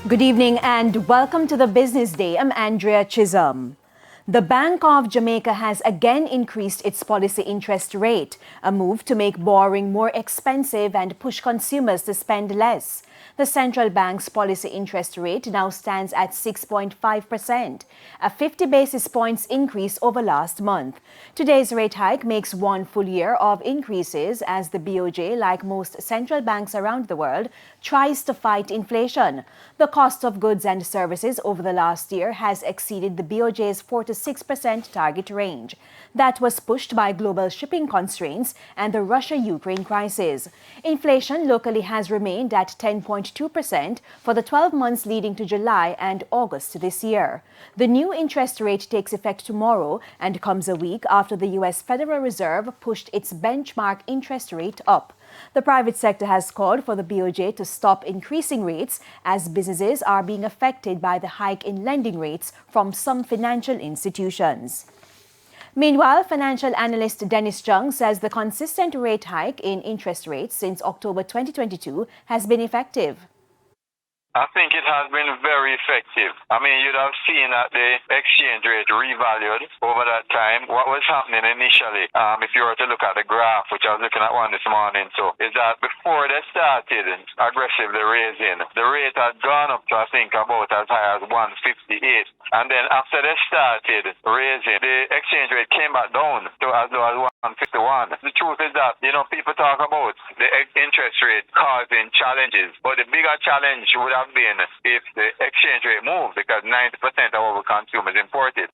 Good evening and welcome to the Business Day. I'm Andrea Chisholm. The Bank of Jamaica has again increased its policy interest rate, a move to make borrowing more expensive and push consumers to spend less. The central bank's policy interest rate now stands at 6.5%, a 50 basis points increase over last month. Today's rate hike makes one full year of increases as the BOJ, like most central banks around the world, tries to fight inflation. The cost of goods and services over the last year has exceeded the BOJ's 4 to 6% target range. That was pushed by global shipping constraints and the Russia-Ukraine crisis. Inflation locally has remained at 10.2% for the 12 months leading to July and August this year. The new interest rate takes effect tomorrow and comes a week after the U.S. Federal Reserve pushed its benchmark interest rate up. The private sector has called for the BOJ to stop increasing rates as businesses are being affected by the hike in lending rates from some financial institutions. Meanwhile, financial analyst Dennis Chung says the consistent rate hike in interest rates since October 2022 has been effective. I think it has been very effective. I mean, you'd have seen that the exchange rate revalued over that time. What was happening initially, if you were to look at the graph, which I was looking at one this morning, so is that before they started aggressively raising, the rate had gone up to, I think, about as high as 158. And then after they started raising, the exchange rate came back down to as low as 151. The truth is that, people talk about the interest rate causing challenges, but the bigger challenge would have been if the exchange rate moved, because 90% of our consumers imported.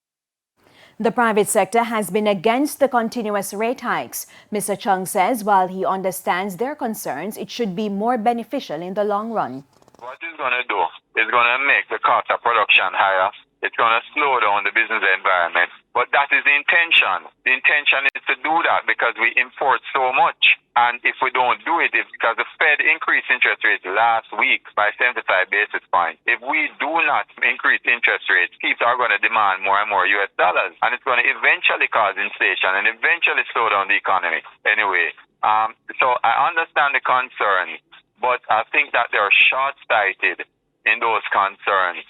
The private sector has been against the continuous rate hikes. Mr. Chung says while he understands their concerns, it should be more beneficial in the long run. What it's going to do is going to make the cost of production higher. It's going to slow down the business environment. But that is the intention. The intention is to do that because we import so much. And if we don't do it, it's because the Fed increased interest rates last week by 75 basis points. If we do not increase interest rates, people are going to demand more and more US dollars. And it's going to eventually cause inflation and eventually slow down the economy. Anyway, so I understand the concerns, but I think that they're short-sighted in those concerns.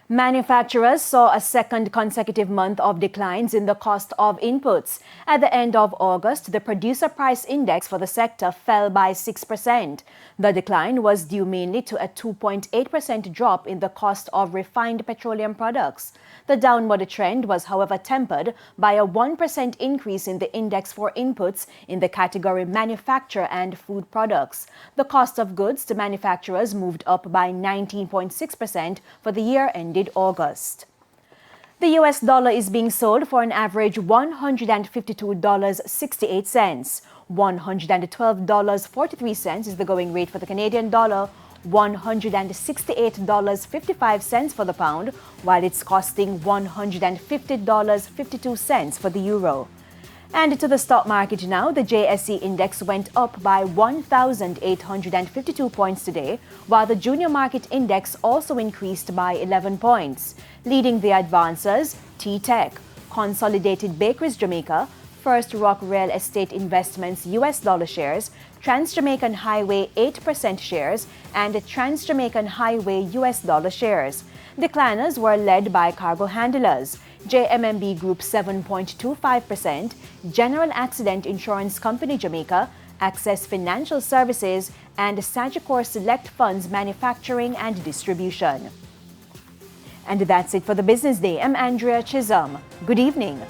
Manufacturers saw a second consecutive month of declines in the cost of inputs. At the end of August, the producer price index for the sector fell by 6%. The decline was due mainly to a 2.8% drop in the cost of refined petroleum products. The downward trend was, however, tempered by a 1% increase in the index for inputs in the category manufacture and food products. The cost of goods to manufacturers moved up by 19.6% for the year ended August. The US dollar is being sold for an average $152.68. $112.43 is the going rate for the Canadian dollar, $168.55 for the pound, while it's costing $150.52 for the euro. And to the stock market now, the JSE index went up by 1,852 points today, while the junior market index also increased by 11 points. Leading the advancers, T-Tech, Consolidated Bakeries Jamaica, First Rock Real Estate Investments US dollar shares, Trans-Jamaican Highway 8% shares, and Trans-Jamaican Highway US dollar shares. Decliners were led by cargo handlers, JMMB Group 7.25%, General Accident Insurance Company Jamaica, Access Financial Services, and Sagicor Select Funds Manufacturing and Distribution. And that's it for the Business Day. I'm Andrea Chisholm. Good evening.